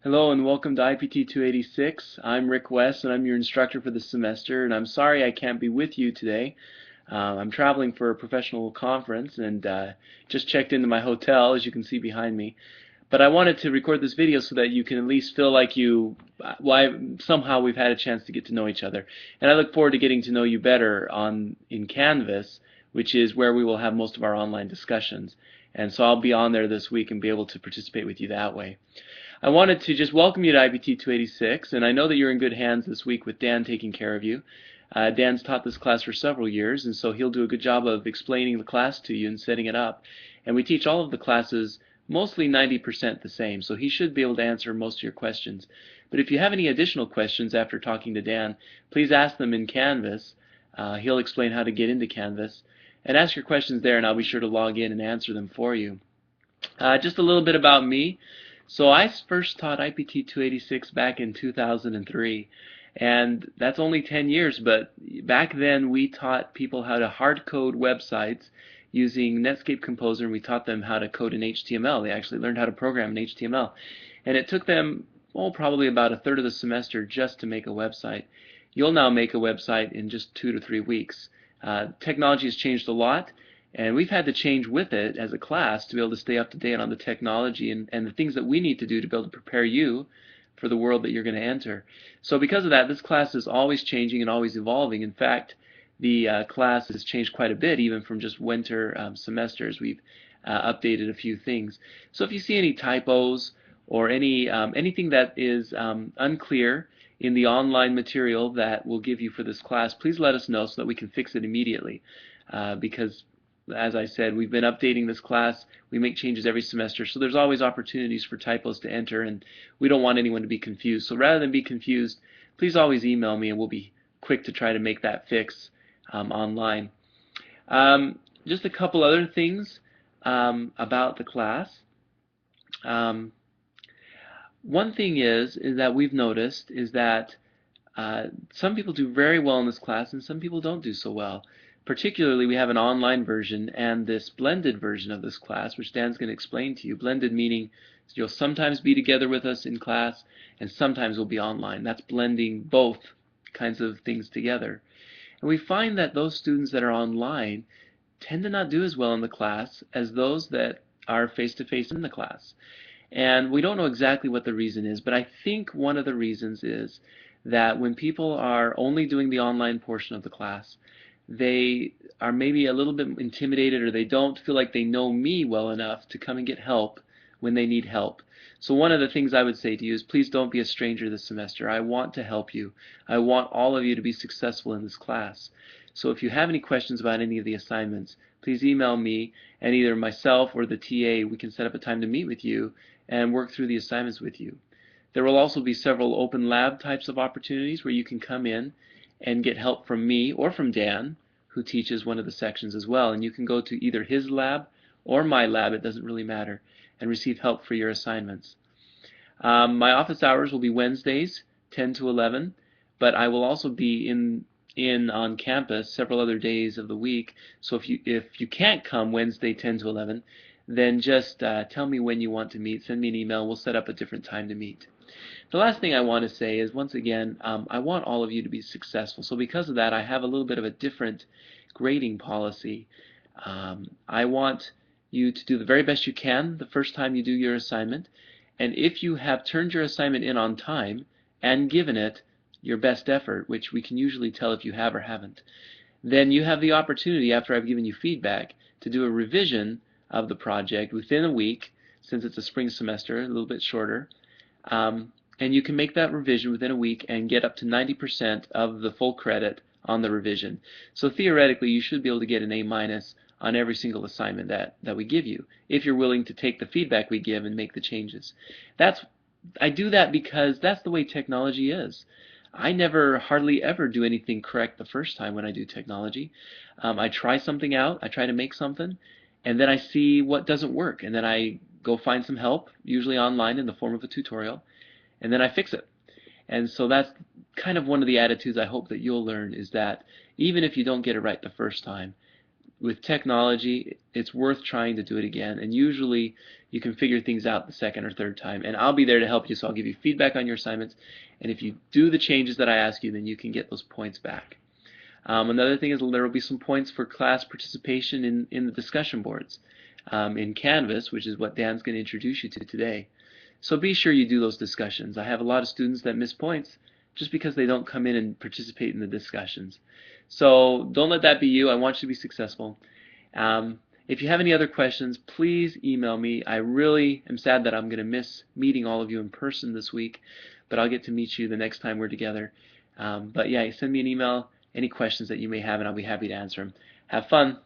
Hello and welcome to IPT 286. I'm Rick West and I'm your instructor for this semester, and I'm sorry I can't be with you today. I'm traveling for a professional conference and just checked into my hotel, as you can see behind me. But I wanted to record this video so that you can at least feel like somehow we've had a chance to get to know each other. And I look forward to getting to know you better in Canvas, which is where we will have most of our online discussions. And so I'll be on there this week and be able to participate with you that way. I wanted to just welcome you to IPT 286, and I know that you're in good hands this week with Dan taking care of you. Dan's taught this class for several years, and so he'll do a good job of explaining the class to you and setting it up. And we teach all of the classes mostly 90% the same, so he should be able to answer most of your questions. But if you have any additional questions after talking to Dan, please ask them in Canvas. He'll explain how to get into Canvas. And ask your questions there, and I'll be sure to log in and answer them for you. Just a little bit about me. So I first taught IPT 286 back in 2003, and that's only 10 years, but back then we taught people how to hard code websites using Netscape Composer, and we taught them how to code in HTML. They actually learned how to program in HTML. And it took them, probably about a third of the semester just to make a website. You'll now make a website in just 2 to 3 weeks. Technology has changed a lot, and we've had to change with it as a class to be able to stay up to date on the technology and the things that we need to do to be able to prepare you for the world that you're going to enter. So because of that, this class is always changing and always evolving. In fact, the class has changed quite a bit, even from just winter semesters. We've updated a few things. So if you see any typos or anything that is unclear in the online material that we'll give you for this class, please let us know so that we can fix it immediately. Because as I said, we've been updating this class. We make changes every semester, so there's always opportunities for typos to enter, and we don't want anyone to be confused. So rather than be confused, please always email me, and we'll be quick to try to make that fix online. Just a couple other things about the class. One thing is that we've noticed is that some people do very well in this class, and some people don't do so well. Particularly, we have an online version and this blended version of this class, which Dan's going to explain to you. Blended meaning you'll sometimes be together with us in class and sometimes we'll be online. That's blending both kinds of things together. And we find that those students that are online tend to not do as well in the class as those that are face-to-face in the class. And we don't know exactly what the reason is, but I think one of the reasons is that when people are only doing the online portion of the class, they are maybe a little bit intimidated, or they don't feel like they know me well enough to come and get help when they need help. So one of the things I would say to you is, please don't be a stranger this semester. I want to help you. I want all of you to be successful in this class. So if you have any questions about any of the assignments, please email me, and either myself or the TA, we can set up a time to meet with you and work through the assignments with you. There will also be several open lab types of opportunities where you can come in and get help from me or from Dan, who teaches one of the sections as well. And you can go to either his lab or my lab, it doesn't really matter, and receive help for your assignments. My office hours will be Wednesdays, 10 to 11, but I will also be in on campus several other days of the week. So if you can't come Wednesday 10 to 11, then just tell me when you want to meet. Send me an email. We'll set up a different time to meet. The last thing I want to say is, once again, I want all of you to be successful. So because of that, I have a little bit of a different grading policy. I want you to do the very best you can the first time you do your assignment. And if you have turned your assignment in on time and given it your best effort, which we can usually tell if you have or haven't, then you have the opportunity, after I've given you feedback, to do a revision of the project within a week, since it's a spring semester, a little bit shorter. And you can make that revision within a week and get up to 90% of the full credit on the revision. So theoretically, you should be able to get an A- on every single assignment that we give you, if you're willing to take the feedback we give and make the changes. I do that because that's the way technology is. I never hardly ever do anything correct the first time when I do technology. I try something out, I try to make something, and then I see what doesn't work, and then I go find some help, usually online in the form of a tutorial, and then I fix it. And so that's kind of one of the attitudes I hope that you'll learn, is that even if you don't get it right the first time, with technology, it's worth trying to do it again, and usually you can figure things out the second or third time, and I'll be there to help you. So I'll give you feedback on your assignments, and if you do the changes that I ask you, then you can get those points back. Another thing is there will be some points for class participation in the discussion boards in Canvas, which is what Dan's going to introduce you to today. So be sure you do those discussions. I have a lot of students that miss points just because they don't come in and participate in the discussions. So don't let that be you. I want you to be successful. If you have any other questions, please email me. I really am sad that I'm going to miss meeting all of you in person this week, but I'll get to meet you the next time we're together. But yeah, send me an email, any questions that you may have, and I'll be happy to answer them. Have fun.